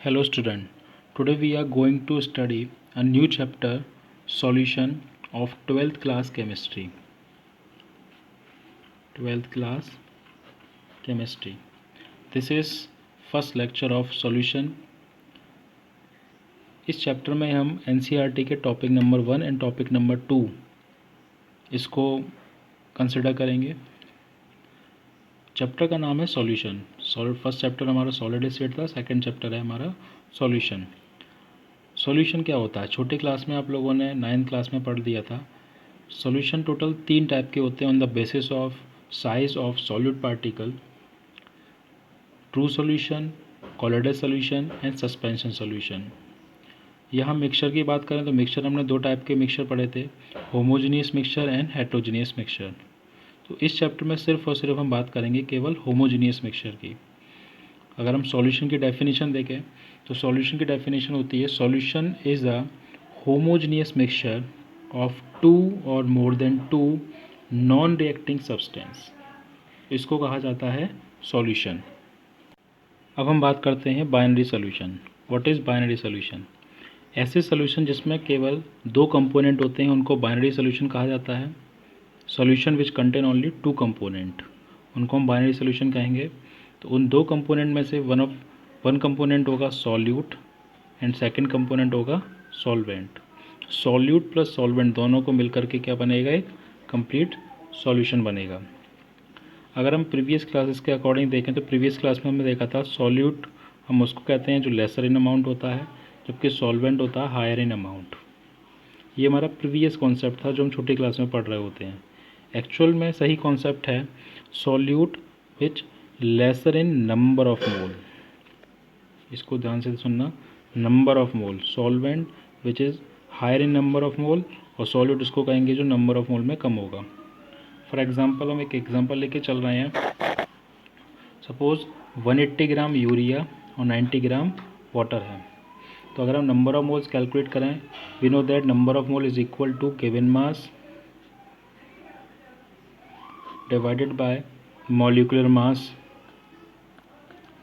Hello student. Today we are going to study a new chapter, solution of 12th class chemistry. 12th class chemistry. This is first lecture of solution. इस chapter में हम NCERT के topic number 1 and topic number 2 इसको consider करेंगे। Chapter का नाम है solution. First chapter हमारा सॉलिड स्टेट था, सेकंड चैप्टर है हमारा सॉल्यूशन। सॉल्यूशन क्या होता है? छोटे क्लास में आप लोगों ने 9th क्लास में पढ़ दिया था। सॉल्यूशन टोटल 3 टाइप के होते हैं on the basis of size of solid particle, true solution, colloidal solution and suspension solution. यहाँ मिक्सचर की बात करें तो मिक्सचर हमने 2 टाइप के मिक्सचर पढ़े थे, homogeneous mixture and heterogeneous mixture. तो इस चैप्टर में सिर्फ और सिर्फ हम बात करेंगे केवल होमोजीनियस मिक्सचर की। अगर हम सॉल्यूशन की डेफिनेशन देखें तो सॉल्यूशन की डेफिनेशन होती है solution is a homogeneous mixture of 2 और more than 2 non reacting substance. इसको कहा जाता है सॉल्यूशन। अब हम बात करते हैं binary solution. What is binary solution? ऐसे सॉल्यूशन जिसमें केवल 2 कंपोनेंट होते हैं उनको बाइनरी सॉल्यूशन कहा जाता है। Solution which contain only 2 component, उनको हम बाइनरी सॉल्यूशन कहेंगे। तो उन 2 कंपोनेंट में से वन कंपोनेंट होगा सॉल्यूट एंड सेकंड कंपोनेंट होगा सॉल्वेंट। सॉल्यूट प्लस सॉल्वेंट दोनों को मिलकर के क्या बनेगा? एक कंप्लीट सॉल्यूशन बनेगा। अगर हम प्रीवियस क्लासेस के अकॉर्डिंग देखें तो प्रीवियस क्लास में हमने देखा था सॉल्यूट हम उसको कहते हैं जो लेसर इन अमाउंट होता है, जबकि सॉल्वेंट होता है हायर इन अमाउंट। ये हमारा प्रीवियस कॉन्सेप्ट था जो हम छोटी क्लास में पढ़ रहे होते हैं। एक्चुअल में सही कॉन्सेप्ट है solute which lesser in number of mole. इसको ध्यान से सुनना, number of mole. Solvent which is higher in number of mole और सॉल्यूट इसको कहेंगे जो नंबर ऑफ मोल में कम होगा। फॉर एग्जांपल हम एक एग्जांपल लेके चल रहे हैं। सपोज 180 ग्राम यूरिया और 90 ग्राम वाटर है। तो अगर हम नंबर ऑफ मोल्स कैलकुलेट करें, we know that number of mole is equal to given mass divided by molecular mass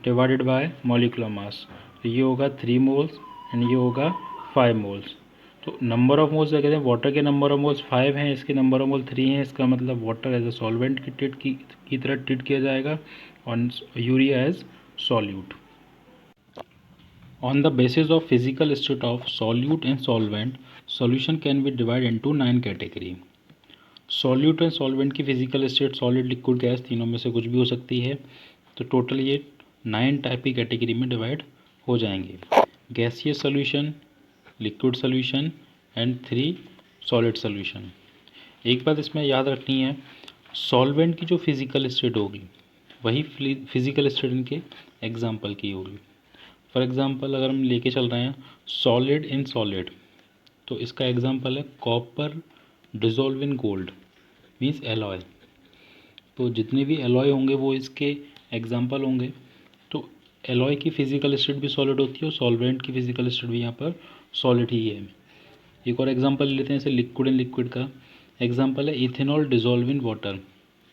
divided by molecular mass. तो ये होगा 3 मोल्स एंड ये होगा 5 मोल्स। तो नंबर ऑफ मोल्स क्या कहते हैं? वाटर के नंबर ऑफ मोल्स 5 हैं, इसके नंबर ऑफ मोल 3 हैं। इसका मतलब वाटर एज अ सॉल्वेंट की तरह ट्रीट किया जाएगा और urea as solute. On the basis of physical state of solute and solvent, solution can be divided into 9 category. Solute and solvent की physical state solid, liquid, gas तीनों में से कुछ भी हो सकती है। तो टोटल ये 9 टाइप की कैटेगरी में डिवाइड हो जाएंगे। Gaseous solution, liquid solution and 3 solid solution. एक बात इसमें याद रखनी है, सॉल्वेंट की जो फिजिकल स्टेट होगी वही फिजिकल स्टेट इनके एग्जाम्पल की होगी। फॉर एग्ज़ाम्पल अगर हम लेके चल रहे हैं सॉलिड इन सॉलिड, तो इसका एग्जांपल है copper dissolve in gold means alloy. तो जितने भी एलॉय होंगे वो इसके एग्जांपल होंगे। तो एलॉय की फिजिकल स्टेट भी सॉलिड होती है और सॉल्वेंट की फिजिकल स्टेट भी यहाँ पर सॉलिड ही है। एक और एग्जांपल लेते हैं, जैसे लिक्विड इन लिक्विड का एग्जांपल है ethanol dissolve in water.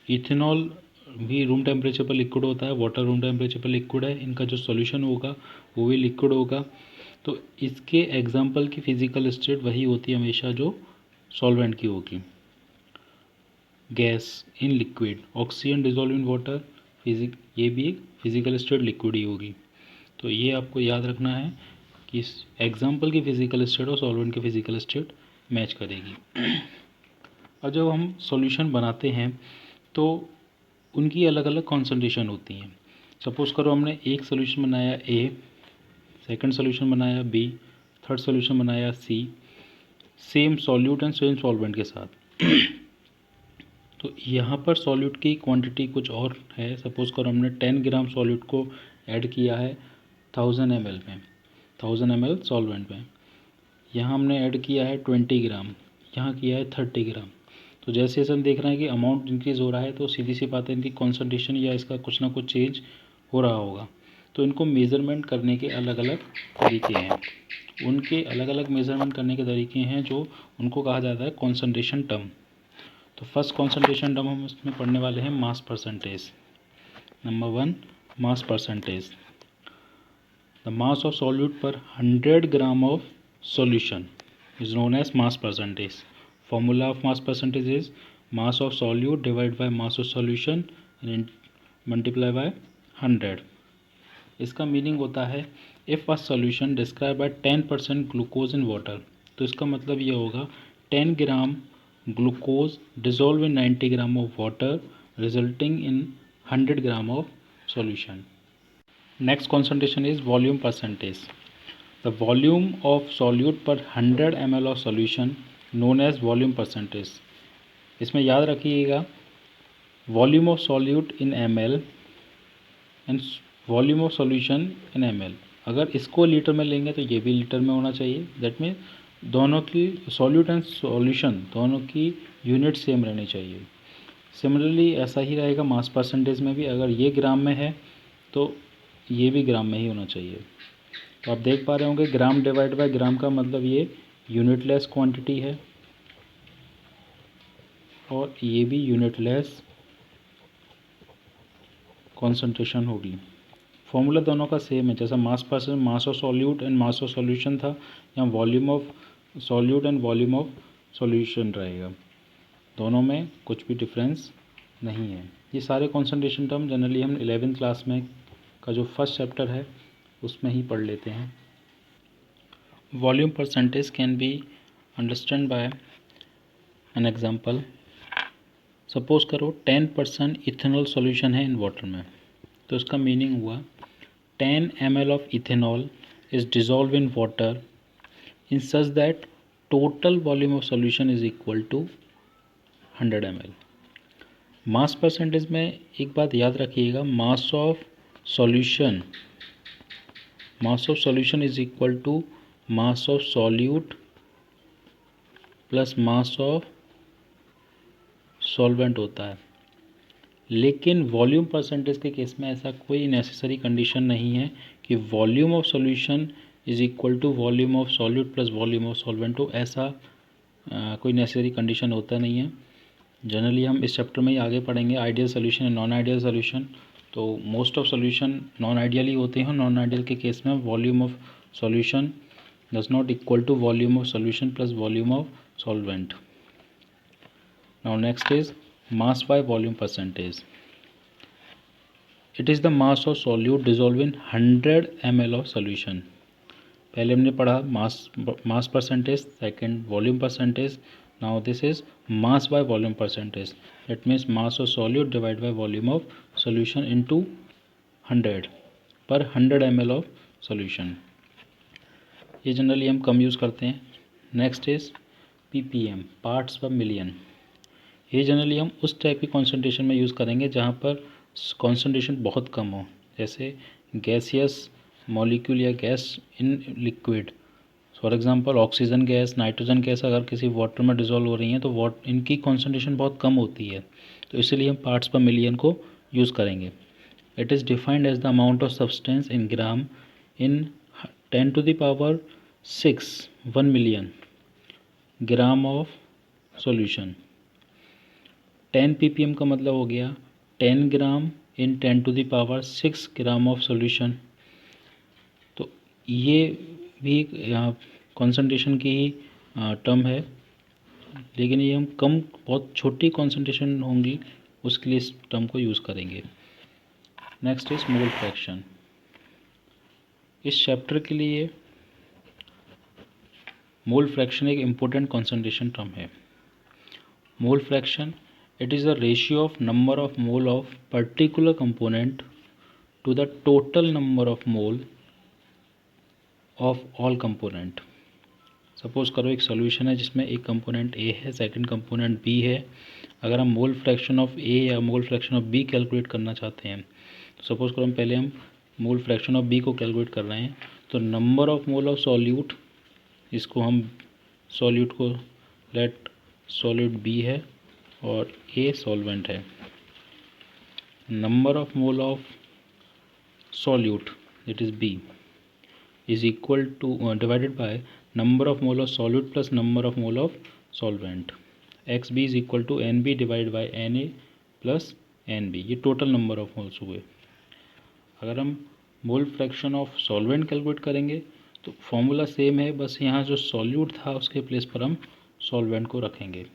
Ethanol भी रूम टेम्परेचर पर लिक्विड होता है, वाटर रूम टेम्परेचर पर लिक्विड है, इनका जो सॉल्यूशन होगा वो भी लिक्विड होगा। तो इसके एग्जांपल की फिजिकल स्टेट वही होती है हमेशा जो सॉल्वेंट की होगी। Gas in liquid, oxygen dissolve in water, ये भी एक फिजिकल स्टेट लिक्विड ही होगी। तो ये आपको याद रखना है कि इस एग्जांपल की फिजिकल स्टेट और सॉल्वेंट की फिजिकल स्टेट मैच करेगी। और जब हम सॉल्यूशन बनाते हैं तो उनकी अलग अलग कॉन्सेंट्रेशन होती हैं। सपोज़ करो हमने एक सोल्यूशन बनाया ए, सेकंड सोल्यूशन बनाया बी, थर्ड सोल्यूशन बनाया C, same solute and same solvent के साथ। तो यहाँ पर सॉल्यूट की क्वांटिटी कुछ और है। सपोज़ करो हमने 10 ग्राम सॉल्यूट को ऐड किया है 1000 ml में, 1000 ml सॉल्वेंट में। यहाँ हमने ऐड किया है 20 ग्राम, यहाँ किया है 30 ग्राम। तो जैसे जैसे हम देख रहे हैं कि अमाउंट इंक्रीज़ हो रहा है तो सीधी सी बात है इनकी कॉन्सेंट्रेशन या इसका कुछ ना कुछ चेंज हो रहा होगा। तो इनको मेज़रमेंट करने के अलग अलग तरीके हैं। उनके अलग अलग मेज़रमेंट करने के तरीके हैं जो उनको कहा जाता है कॉन्सेंट्रेशन टर्म। तो फर्स्ट कॉन्सेंट्रेशन टर्म हम इसमें पढ़ने वाले हैं mass percentage. Number 1 mass percentage. The mass of solute per 100 gram of solution is known as mass percentage. Formula of mass percentage is mass of solute divide by mass of solution and multiply by 100. इसका meaning होता है if a solution describe by 10% glucose in water, तो इसका मतलब ये होगा 10 gram glucose dissolve in 90 gram of water resulting in 100 gram of solution. Next concentration is volume percentage. The volume of solute per 100 ml of solution known as volume percentage. इसमें याद रखिएगा volume of solute in ml and volume of solution in ml. अगर इसको litre में लेंगे तो ये भी लीटर में होना चाहिए. दैट मीन दोनों की सॉल्यूट एंड सॉल्यूशन दोनों की यूनिट सेम रहनी चाहिए. सिमिलरली ऐसा ही रहेगा मास परसेंटेज में भी. अगर ये ग्राम में है तो ये भी ग्राम में ही होना चाहिए. तो आप देख पा रहे होंगे ग्राम डिवाइड बाय ग्राम का मतलब ये यूनिटलेस क्वांटिटी है और ये भी यूनिटलेस कॉन्सेंट्रेशन होगी. फॉर्मूला दोनों का सेम है. जैसा मास percent mass of solute and mass of solution था, यहाँ volume of solute and volume of solution रहेगा. दोनों में कुछ भी डिफरेंस नहीं है. ये सारे कॉन्सेंट्रेशन टर्म जनरली हम 11th क्लास में का जो फर्स्ट चैप्टर है उसमें ही पढ़ लेते हैं. Volume percentage can be understand by an example. Suppose करो 10% इथेनॉल सॉल्यूशन है इन वाटर में, तो इसका मीनिंग हुआ 10 ml of ethanol is dissolve in water in such that total volume of solution is equal to 100 ml. Mass percentage में एक बात याद रखिएगा, mass of solution is equal to mass of solute plus mass of solvent होता है. लेकिन volume percentage के case में ऐसा कोई नेसेसरी कंडीशन नहीं है कि volume of solution is equal to volume of solute plus volume of solvent हो. ऐसा कोई नेसेसरी कंडीशन होता नहीं है. जनरली हम इस चैप्टर में ही आगे पढ़ेंगे ideal solution and non ideal solution. तो most of solution non ideal ही होते हैं. नॉन आइडियल के केस में volume of solution does not equal to volume of solution plus volume of solvent. Now next is mass by volume percentage. It is the mass of solute dissolved in 100 ml of solution. पहले हमने पढ़ा mass percentage, second volume percentage. Now this is mass by volume percentage. That means mass of solute divided by volume of solution into 100 per 100 ml of solution. ये generally हम कम use करते हैं. Next is ppm, parts पर million. ये generally हम उस type की concentration में यूज़ करेंगे जहाँ पर कॉन्सेंट्रेशन बहुत कम हो, जैसे गैसियस मॉलिक्यूल या gas in liquid. For example oxygen gas, nitrogen gas अगर किसी वाटर में डिज़ोल्व हो रही हैं तो इनकी कॉन्सेंट्रेशन बहुत कम होती है, तो इसलिए हम पार्ट्स पर मिलियन को यूज़ करेंगे. It is defined as the amount of substance in gram in 10⁶ 1 million gram of solution. 10 ppm का मतलब हो गया 10 ग्राम इन 10⁶ ग्राम ऑफ सॉल्यूशन. तो ये भी यहाँ कॉन्सेंट्रेशन की ही टर्म है, लेकिन ये हम कम बहुत छोटी कॉन्सेंट्रेशन होंगी उसके लिए इस टर्म को यूज़ करेंगे. Next is mole fraction. इस चैप्टर के लिए मोल फ्रैक्शन एक इम्पोर्टेंट कॉन्सेंट्रेशन टर्म है. Mole fraction, it is the ratio of number of mole of particular component to the total number of mole of all component. Suppose करो एक solution है जिसमें एक कंपोनेंट A है, second component B है. अगर हम मोल फ्रैक्शन ऑफ A या मोल फ्रैक्शन ऑफ B कैलकुलेट करना चाहते हैं, तो सपोज करो पहले हम मोल फ्रैक्शन ऑफ B को कैलकुलेट कर रहे हैं, तो number of mole of solute, इसको हम सॉल्यूट को लेट सॉल्यूट B है और A सॉल्वेंट है. Number of mole of solute it is B is equal to divided by number of mole of solute plus number of mole of solvent. XB is equal to NB divide by NA plus NB. ये total number of moles हुए. अगर हम mole fraction of solvent calculate करेंगे तो formula same है, बस यहाँ जो सॉल्यूट था उसके प्लेस पर हम सॉल्वेंट को रखेंगे।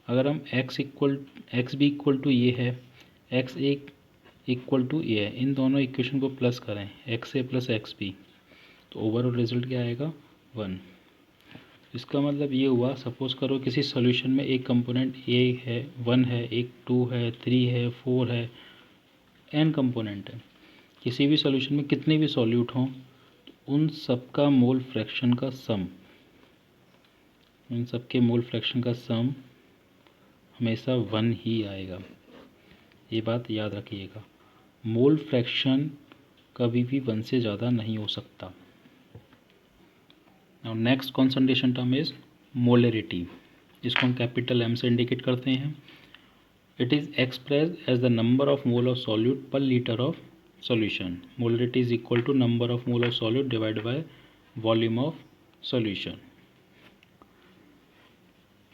अगर हम एक्स बी इक्वल टू ये है, एक्स ए इक्वल टू ये है, इन दोनों इक्वेशन को प्लस करें एक्स ए प्लस एक्स बी तो ओवरऑल रिजल्ट क्या आएगा 1। इसका मतलब ये हुआ, सपोज करो किसी सॉल्यूशन में एक कंपोनेंट ए है 1 है, एक 2 है, 3 है, 4 है, n कंपोनेंट है। किसी भी सॉल्यूशन में कितने भी सॉल्यूट हों उन सबका मोल फ्रैक्शन का सम, इन सबके मोल फ्रैक्शन का सम हमेशा 1 ही आएगा। ये बात याद रखिएगा, मोल फ्रैक्शन कभी भी 1 से ज़्यादा नहीं हो सकता। Now next concentration term is molarity. इसको हम कैपिटल M से इंडिकेट करते हैं। It is expressed as the number of mole of solute per litre of solution. Molarity is equal to number of mole of solute divide by volume of solution.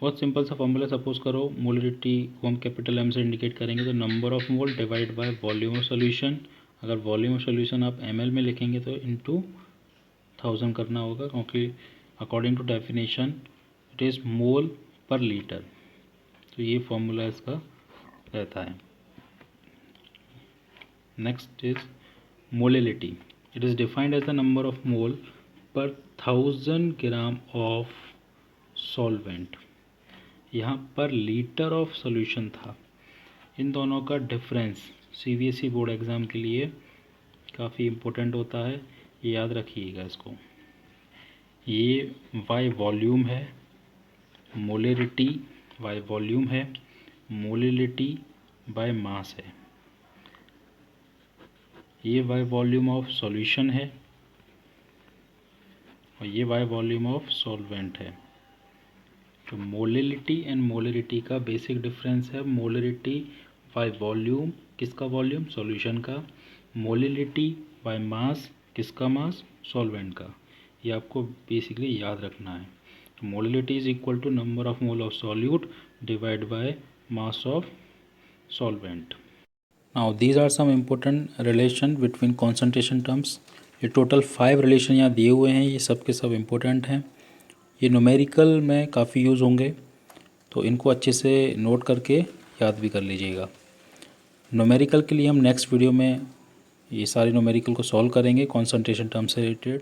बहुत simple सा formula, suppose करो molarity को हम capital M से indicate करेंगे तो number of mole divide by volume of solution. अगर volume of solution आप ml में लिखेंगे तो इनटू 1000 करना होगा, क्योंकि according to definition it is mole per litre. तो ये फॉर्मूला इसका रहता है। Next is molality. It is defined as the number of mole per 1000 gram of solvent. यहाँ पर लीटर ऑफ सॉल्यूशन था। इन दोनों का डिफरेंस CBSE बोर्ड एग्ज़ाम के लिए काफ़ी इम्पोर्टेंट होता है, ये याद रखिएगा इसको। ये y वॉल्यूम है, मोलरिटी y वॉल्यूम है, मोलिलिटी बाय मास है। ये y वॉल्यूम ऑफ सॉल्यूशन है और ये y वॉल्यूम ऑफ सॉल्वेंट है। तो मोलिलिटी एंड मोलरिटी का बेसिक डिफरेंस है, मोलरिटी बाय वॉल्यूम, किसका वॉल्यूम, सॉल्यूशन का, मोलिलिटी बाय मास, किसका मास, सॉल्वेंट का। ये आपको बेसिकली याद रखना है। तो molality is equal to number of mole of solute divide by mass of solvent. Now these are some important relation between concentration terms. ये टोटल 5 रिलेशन यहाँ दिए हुए हैं, ये सब के सब इम्पोर्टेंट हैं। ये न्यूमेरिकल में काफ़ी यूज़ होंगे, तो इनको अच्छे से नोट करके याद भी कर लीजिएगा। न्यूमेरिकल के लिए हम नेक्स्ट वीडियो में ये सारे न्यूमेरिकल को सॉल्व करेंगे कॉन्सेंट्रेशन टर्म से रिलेटेड।